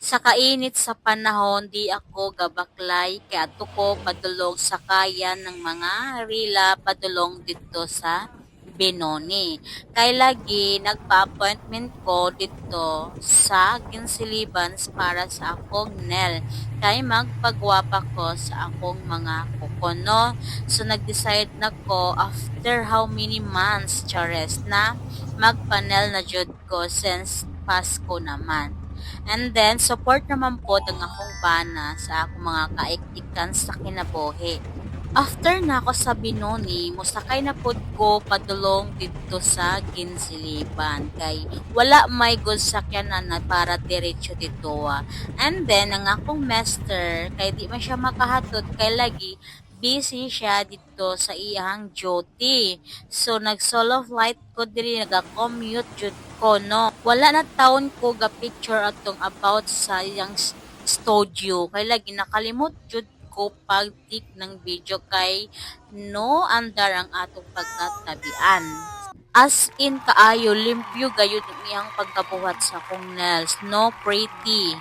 Sa kainit sa panahon, di ako gabaklay kay adto ko padulong sa kayan ng mga rila padulong dito sa Benoni. Kay lagi nagpa-appointment ko dito sa Ginsilibans para sa akong nail. Kay magpagwapa ko sa akong mga kuko, no? So nag-decide na ko after how many months, Chares, na magpanel na jud ko since Pasko naman. And then, support naman po ang akong bana sa akong mga kaikikan sa kinabuhi. After na ako sa Binoni, musakay na pod ko padulong dito sa Ginsiliban kay wala may good sakyanan na para diretso dito. And then ang akong master kay di man siya makahatod kay lagi busy siya dito sa iyang duty. So nag solo flight ko diri naga-commute jud ko, no. Wala na taon ko ga picture atong about sa iyang studio kay lagi nakalimot jud ko pagtik ng video kay no andar ang atong pagkatabian. As in kaayo limpyo gayud ang iyang pagkabuhat sa akong nails, no pretty.